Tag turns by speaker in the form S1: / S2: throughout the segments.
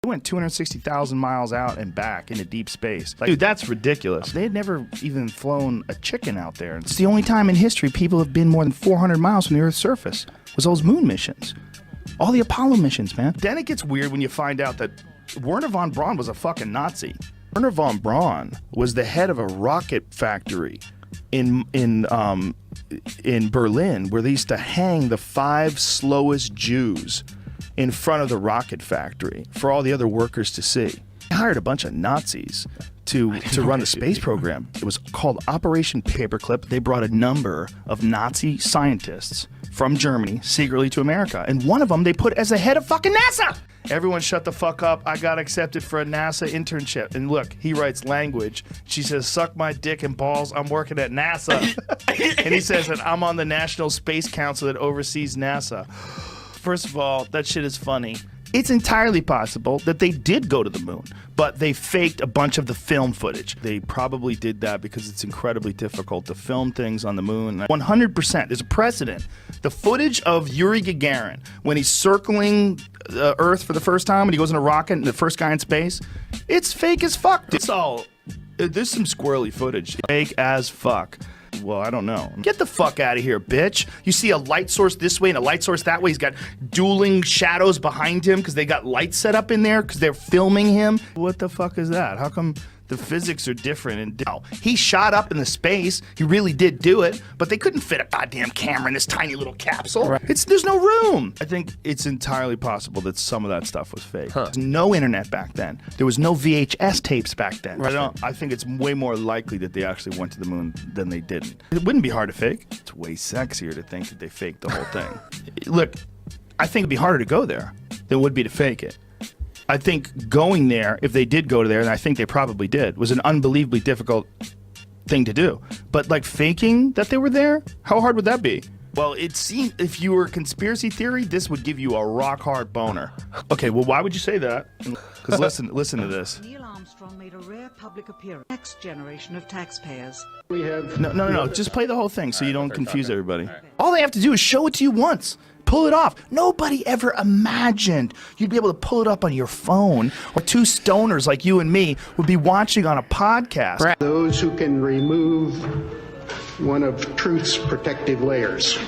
S1: They went 260,000 miles out and back into deep space. Like, dude, that's ridiculous. They had never even flown a chicken out there. It's the only time in history people have been more than 400 miles from the Earth's surface. Was those moon missions. All the Apollo missions, man. Then it gets weird when you find out that Werner von Braun was a fucking Nazi. Werner von Braun was the head of a rocket factory in Berlin, where they used to hang the 5 slowest Jews in front of the rocket factory for all the other workers to see. They hired a bunch of Nazis to run the space program. It was called Operation Paperclip. They brought a number of Nazi scientists from Germany secretly to America, and one of them they put as the head of fucking NASA. Everyone shut the fuck up. I got accepted for a NASA internship. And look, he writes language. She says, suck my dick and balls. I'm working at NASA. And he says that I'm on the National Space Council that oversees NASA. First of all, that shit is funny. It's entirely possible that they did go to the moon, but they faked a bunch of the film footage. They probably did that because it's incredibly difficult to film things on the moon. 100%. There's a precedent. The footage of Yuri Gagarin, when he's circling Earth for the first time, when he goes in a rocket and the first guy in space, it's fake as fuck. It's all, there's some squirrely footage. Fake as fuck. Well, I don't know. Get the fuck out of here, bitch. You see a light source this way and a light source that way. He's got dueling shadows behind him because they got lights set up in there because they're filming him. What the fuck is that? How come the physics are different? And no, he shot up in the space. He really did do it, but they couldn't fit a goddamn camera in this tiny little capsule. Right. There's no room. I think it's entirely possible that some of that stuff was fake. There's no internet back then. There was no VHS tapes back then. Right. I think it's way more likely that they actually went to the moon than they didn't. It wouldn't be hard to fake. It's way sexier to think that they faked the whole thing. Look, I think it'd be harder to go there than it would be to fake it. I think going there, if they did go to there, and I think they probably did, was an unbelievably difficult thing to do. But like faking that they were there, how hard would that be? Well, it seemed if you were a conspiracy theory, this would give you a rock hard boner. Okay, well, why would you say that? Because listen to this.
S2: Neil Armstrong made a rare public appearance. Next generation of taxpayers.
S1: We have no. Just play the whole thing so you don't confuse everybody. All they have to do is show it to you once. Pull it off. Nobody ever imagined you'd be able to pull it up on your phone, or two stoners like you and me would be watching on a podcast.
S3: Those who can remove one of truth's protective layers.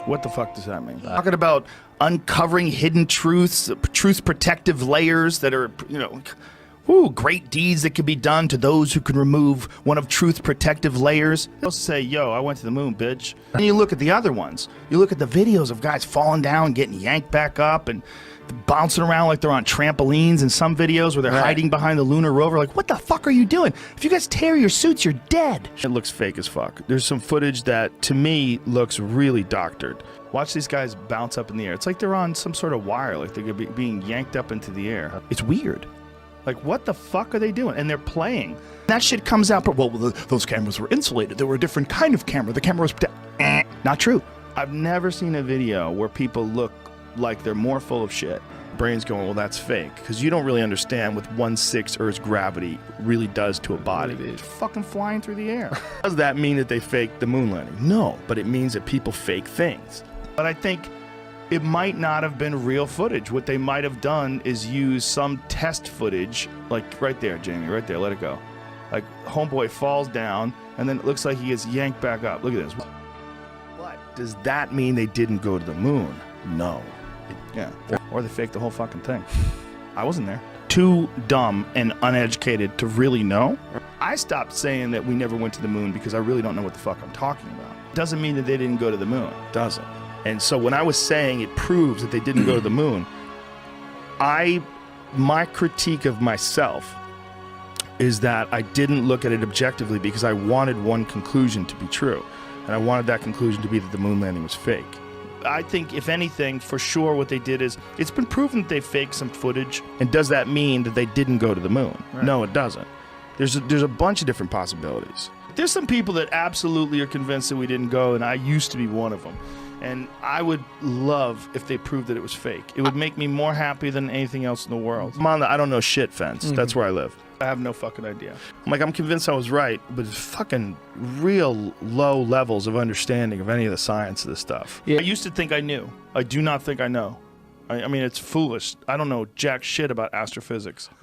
S1: What the fuck does that mean? Talking about uncovering hidden truths, truth's protective layers that are, great deeds that can be done to those who can remove one of truth's protective layers. They'll say, yo, I went to the moon, bitch. And you look at the other ones. You look at the videos of guys falling down, getting yanked back up, and bouncing around like they're on trampolines, and some videos where they're hiding behind the lunar rover. Like, what the fuck are you doing? If you guys tear your suits, you're dead. It looks fake as fuck. There's some footage that, to me, looks really doctored. Watch these guys bounce up in the air. It's like they're on some sort of wire, like they're being yanked up into the air. It's weird. Like, what the fuck are they doing? And they're playing. That shit comes out, but, well, those cameras were insulated. They were a different kind of camera. The camera was... Not true. I've never seen a video where people look like they're more full of shit. Brain's going, well, that's fake. Because you don't really understand what 1/6 Earth's gravity really does to a body. It's fucking flying through the air. Does that mean that they faked the moon landing? No, but it means that people fake things. But I think it might not have been real footage. What they might have done is use some test footage, like right there, Jamie, right there, let it go. Like, homeboy falls down, and then it looks like he gets yanked back up. Look at this. What? Does that mean they didn't go to the moon? No. Yeah. Or they faked the whole fucking thing. I wasn't there. Too dumb and uneducated to really know. I stopped saying that we never went to the moon because I really don't know what the fuck I'm talking about. Doesn't mean that they didn't go to the moon. Doesn't. And so when I was saying it proves that they didn't go to the moon, my critique of myself is that I didn't look at it objectively because I wanted one conclusion to be true. And I wanted that conclusion to be that the moon landing was fake. I think, if anything, for sure what they did is, it's been proven that they faked some footage. And does that mean that they didn't go to the moon? Right. No, it doesn't. There's a bunch of different possibilities. There's some people that absolutely are convinced that we didn't go, and I used to be one of them. And I would love if they proved that it was fake. It would make me more happy than anything else in the world. I'm on the I don't know shit fence. Mm-hmm. That's where I live. I have no fucking idea. I'm convinced I was right, but it's fucking real low levels of understanding of any of the science of this stuff. Yeah. I used to think I knew. I do not think I know. I mean, it's foolish. I don't know jack shit about astrophysics.